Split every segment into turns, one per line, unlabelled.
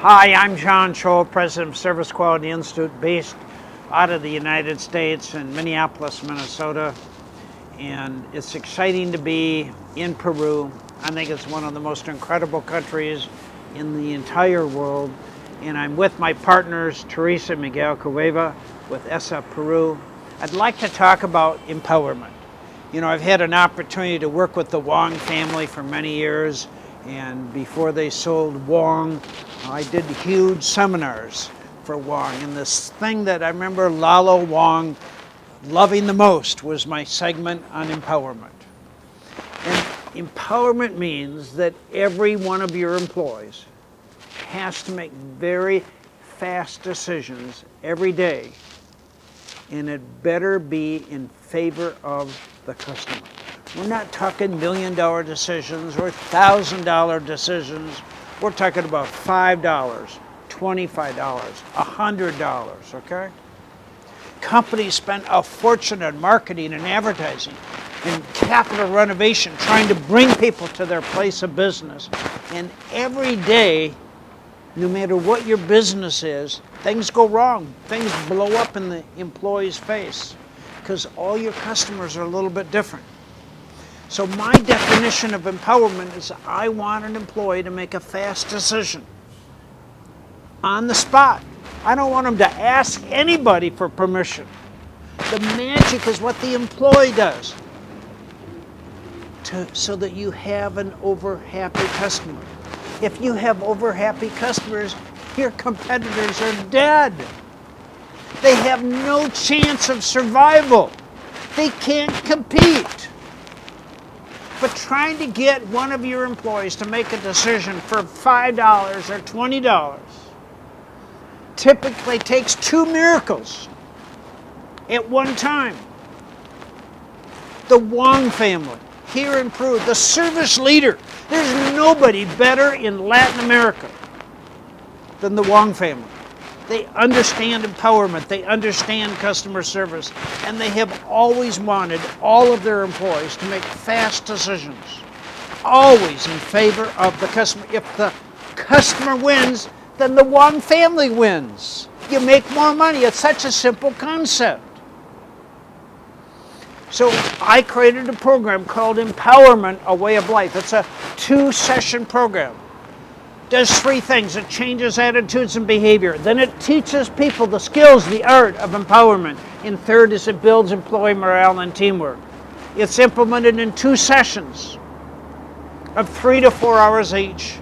Hi, I'm John Scholl, president of Service Quality Institute, based out of the United States in Minneapolis, Minnesota. And it's exciting to be in Peru. I think it's one of the most incredible countries in the entire world. And I'm with my partners, Teresa and Miguel Cueva, with ESSA Peru. I'd like to talk about empowerment. You know, I've had an opportunity to work with the Wong family for many years, and before they sold Wong, I did huge seminars for Wong. And this thing that I remember Lalo Wong loving the most was my segment on empowerment. And empowerment means that every one of your employees has to make very fast decisions every day, and it better be in favor of the customer. We're not talking $1 million decisions or $1,000 decisions. We're talking about $5, $25, $100, okay? Companies spend a fortune on marketing and advertising and capital renovation trying to bring people to their place of business. And every day, no matter what your business is, things go wrong. Things blow up in the employee's face because all your customers are a little bit different. So my definition of empowerment is I want an employee to make a fast decision on the spot. I don't want them to ask anybody for permission. The magic is what the employee does so that you have an over-happy customer. If you have over-happy customers, your competitors are dead. They have no chance of survival. They can't compete. But trying to get one of your employees to make a decision for $5 or $20 typically takes 2 miracles at one time. The Wong family here in Peru, the service leader. There's nobody better in Latin America than the Wong family. They understand empowerment, they understand customer service, and they have always wanted all of their employees to make fast decisions, always in favor of the customer. If the customer wins, then the Wong family wins. You make more money. It's such a simple concept. So I created a program called Empowerment, A Way of Life. It's a 2-session program. Does 3 things. It changes attitudes and behavior. Then it teaches people the skills, the art of empowerment. And third is it builds employee morale and teamwork. It's implemented in 2 sessions of 3 to 4 hours each,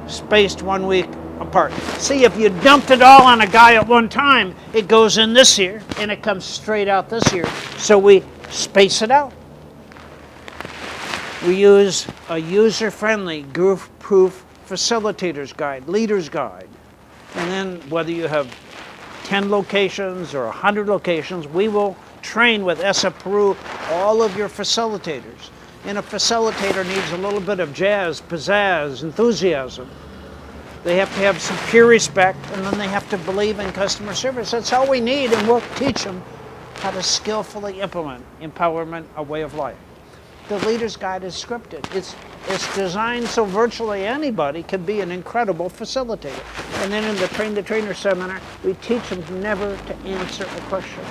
spaced 1 week apart. See, if you dumped it all on a guy at one time, it goes in this ear and it comes straight out this ear. So we space it out. We use a user-friendly, groove-proof facilitator's guide, leader's guide. And then whether you have 10 locations or 100 locations, we will train with ESSA Peru all of your facilitators. And a facilitator needs a little bit of jazz, pizzazz, enthusiasm. They have to have some peer respect, and then they have to believe in customer service. That's all we need, and we'll teach them how to skillfully implement empowerment, a way of life. The leader's guide is scripted. It's designed so virtually anybody can be an incredible facilitator. And then in the Train the Trainer seminar, we teach them never to answer a question.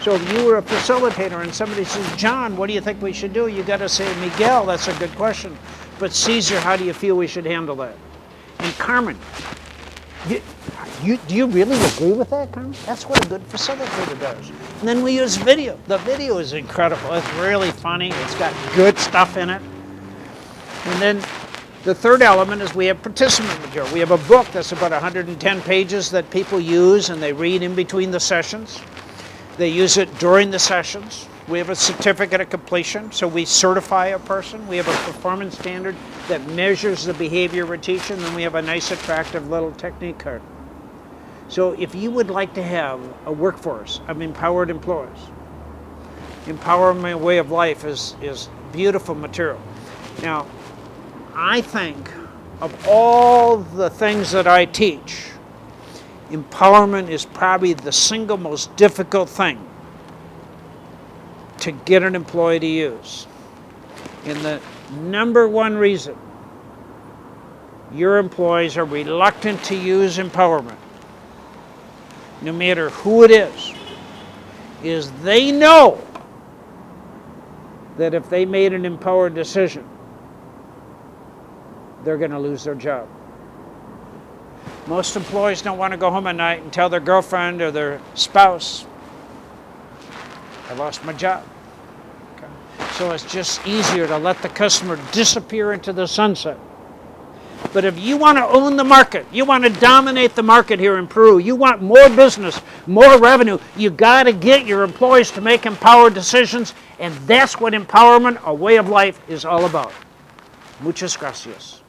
So if you were a facilitator and somebody says, John, what do you think we should do? You got to say, Miguel, that's a good question. But Caesar, how do you feel we should handle that? And Carmen, do you really agree with that, Carmen? That's what a good facilitator does. And then we use video. The video is incredible. It's really funny. It's got good stuff in it. And then the third element is we have participant material. We have a book that's about 110 pages that people use and they read in between the sessions. They use it during the sessions. We have a certificate of completion, so we certify a person. We have a performance standard that measures the behavior we're teaching, and we have a nice, attractive little technique card. So if you would like to have a workforce of empowered employees, Empowerment Way of Life is beautiful material. Now, I think of all the things that I teach, empowerment is probably the single most difficult thing to get an employee to use. And the number one reason your employees are reluctant to use empowerment, no matter who it is they know that if they made an empowered decision, they're going to lose their job. Most employees don't want to go home at night and tell their girlfriend or their spouse, I lost my job. Okay. So it's just easier to let the customer disappear into the sunset. But if you want to own the market, you want to dominate the market here in Peru, you want more business, more revenue, you got to get your employees to make empowered decisions, and that's what empowerment, a way of life, is all about. Muchas gracias.